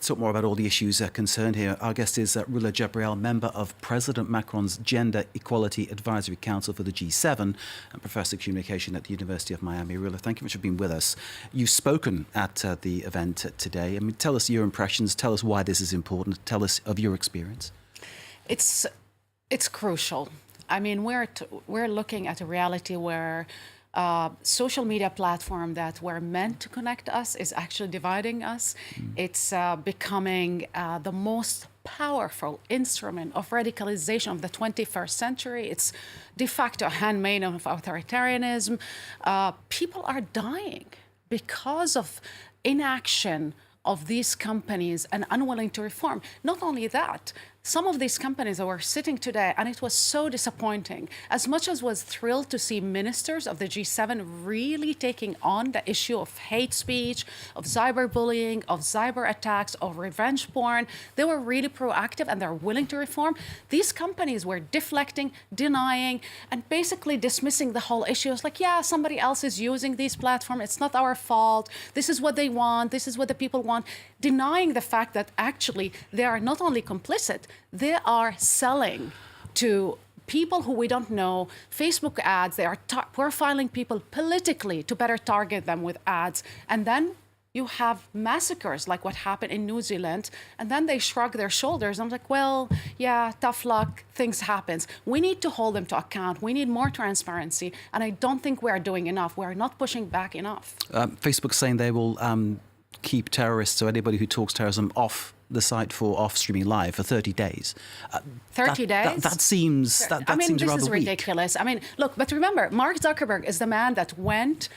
Let's talk more about all the issues concerned here. Our guest is Rula Jebreal, member of President Macron's Gender Equality Advisory Council for the G7 and Professor of Communication at the University of Miami. Rula, thank you much for being with us. You've spoken at the event today. I mean, tell us your impressions. Tell us why this is important. Tell us of your experience. It's crucial. I mean, we're looking at a reality where social media platform that were meant to connect us is actually dividing us. It's becoming the most powerful instrument of radicalization of the 21st century. It's de facto a handmaid of authoritarianism. People are dying because of inaction of these companies and unwilling to reform. Not only that, some of these companies that were sitting today, and it was so disappointing, as much as was thrilled to see ministers of the G7 really taking on the issue of hate speech, of cyberbullying, of cyber attacks, of revenge porn. They were really proactive and they're willing to reform. These companies were deflecting, denying, and basically dismissing the whole issue. It's like, yeah, somebody else is using these platforms. It's not our fault. This is what they want. This is what the people want. Denying the fact that actually they are not only complicit, they are selling to people who we don't know, Facebook ads. They are profiling people politically to better target them with ads. And then you have massacres like what happened in New Zealand, and then they shrug their shoulders. I'm like, well, yeah, tough luck, things happen. We need to hold them to account. We need more transparency, and I don't think we are doing enough. We are not pushing back enough. Facebook's saying they will keep terrorists or anybody who talks terrorism off the site off streaming live for 30 days. 30 days? That seems that I mean, seems this rather is ridiculous. weak. I mean, look, but remember, Mark Zuckerberg is the man that went,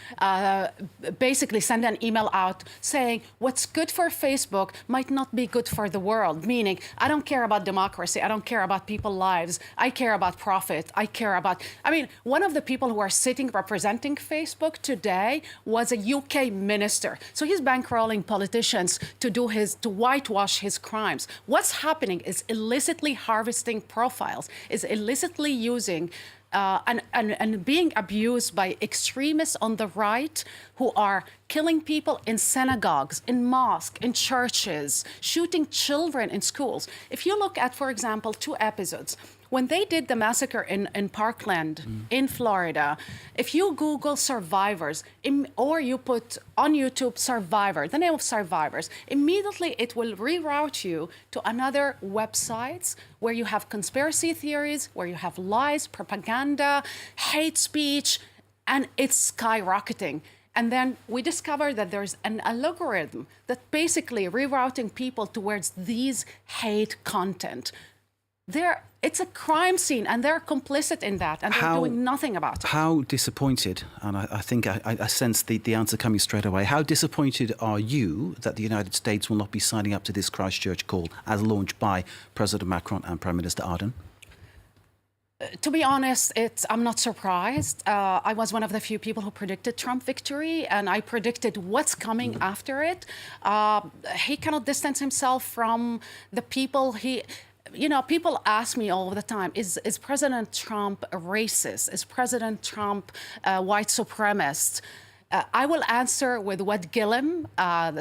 basically sent an email out saying what's good for Facebook might not be good for the world, meaning I don't care about democracy. I don't care about people's lives. I care about profit. I care about... I mean, one of the people who are sitting representing Facebook today was a UK minister. So he's bankrolling politicians to whitewash his crimes. What's happening is illicitly harvesting profiles, is illicitly using and being abused by extremists on the right who are killing people in synagogues, in mosques, in churches, shooting children in schools. If you look at, for example, 2 episodes, when they did the massacre in Parkland, in Florida, if you Google survivors, or you put on YouTube survivor, the name of survivors, immediately it will reroute you to another websites where you have conspiracy theories, where you have lies, propaganda, hate speech, and it's skyrocketing. And then we discovered that there's an algorithm that basically rerouting people towards these hate content. It's a crime scene, and they're complicit in that, and they're doing nothing about it. How disappointed, and I think I sense the answer coming straight away, how disappointed are you that the United States will not be signing up to this Christchurch call as launched by President Macron and Prime Minister Ardern? To be honest, I'm not surprised. I was one of the few people who predicted Trump victory, and I predicted what's coming after it. He cannot distance himself from the people You know, people ask me all the time, is President Trump a racist? Is President Trump a white supremacist? I will answer with what Gillum,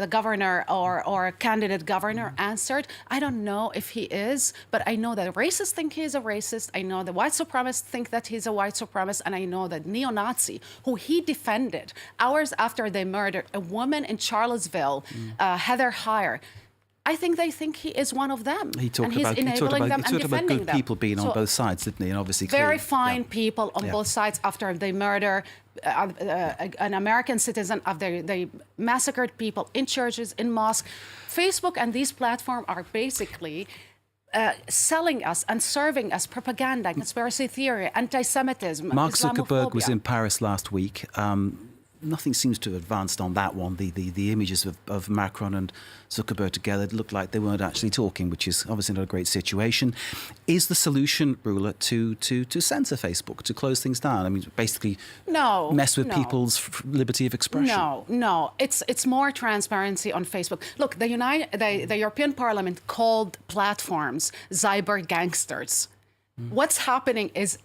the governor or candidate governor, answered. I don't know if he is, but I know that racists think he is a racist. I know the white supremacists think that he's a white supremacist. And I know that neo-Nazi, who he defended hours after they murdered a woman in Charlottesville, Heather Heyer, I think they think he is one of them. He talked about good people being on both sides, didn't he? And obviously, very fine people on both sides after they murder an American citizen, after they massacred people in churches, in mosques. Facebook and these platforms are basically selling us and serving us propaganda, conspiracy theory, anti-Semitism, Mark Zuckerberg Islamophobia. was in Paris last week. Nothing seems to have advanced on that one. The images of Macron and Zuckerberg together looked like they weren't actually talking, which is obviously not a great situation. Is the solution, Rula, to censor Facebook, to close things down? I mean, basically mess with people's liberty of expression? No. It's more transparency on Facebook. Look, the European Parliament called platforms cyber gangsters. What's happening is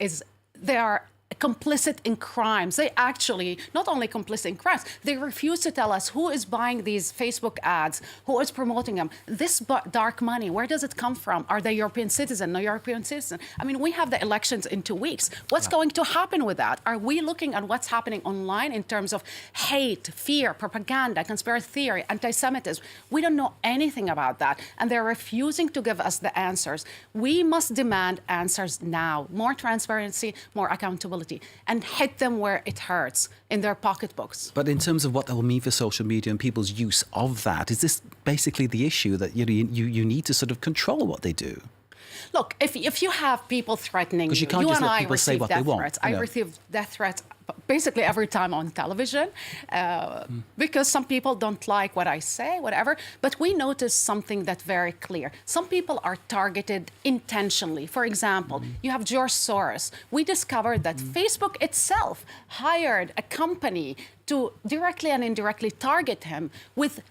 they are complicit in crimes. They actually, not only complicit in crimes, they refuse to tell us who is buying these Facebook ads, who is promoting them. This dark money, where does it come from? Are they European citizen, no European citizen? I mean, we have the elections in 2 weeks. What's going to happen with that? Are we looking at what's happening online in terms of hate, fear, propaganda, conspiracy theory, anti-Semitism? We don't know anything about that, and they're refusing to give us the answers. We must demand answers now. More transparency, more accountability, and hit them where it hurts, in their pocketbooks. But in terms of what that will mean for social media and people's use of that, is this basically the issue that you need to sort of control what they do? Look, if you have people threatening you can't just and let I people say receive what they death want. threats. I receive death threats basically every time on television because some people don't like what I say, whatever. But we notice something that's very clear. Some people are targeted intentionally. For example, you have George Soros. We discovered that Facebook itself hired a company to directly and indirectly target him with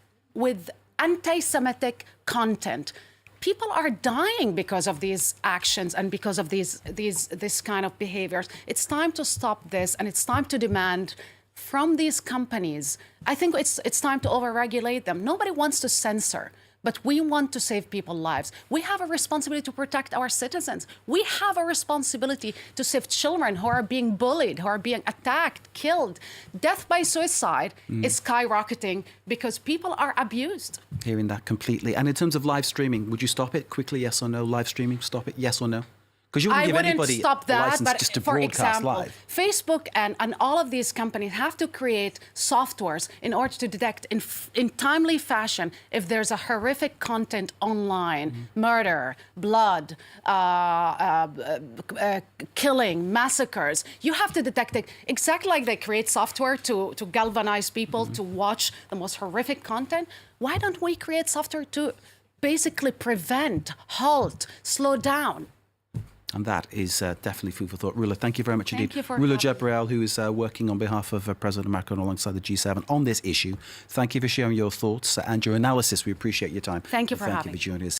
anti-Semitic content. People are dying because of these actions and because of this kind of behaviors. It's time to stop this, and it's time to demand from these companies. I think it's time to overregulate them. Nobody wants to censor, but we want to save people's lives. We have a responsibility to protect our citizens. We have a responsibility to save children who are being bullied, who are being attacked, killed. Death by suicide is skyrocketing because people are abused. Hearing that completely. And in terms of live streaming, would you stop it quickly? Yes or no? Live streaming, stop it? Yes or no? Because you wouldn't give anybody stop that, a license but just to for broadcast example, live. Facebook and all of these companies have to create softwares in order to detect in timely fashion if there's a horrific content online, murder, blood, killing, massacres. You have to detect it exactly like they create software to galvanize people to watch the most horrific content. Why don't we create software to basically prevent, halt, slow down? And that is definitely food for thought. Rula, thank you very much indeed. Thank you for Rula having Jebreal, who is working on behalf of President Macron alongside the G7 on this issue. Thank you for sharing your thoughts and your analysis. We appreciate your time. Thank you for having me. Thank you for joining us.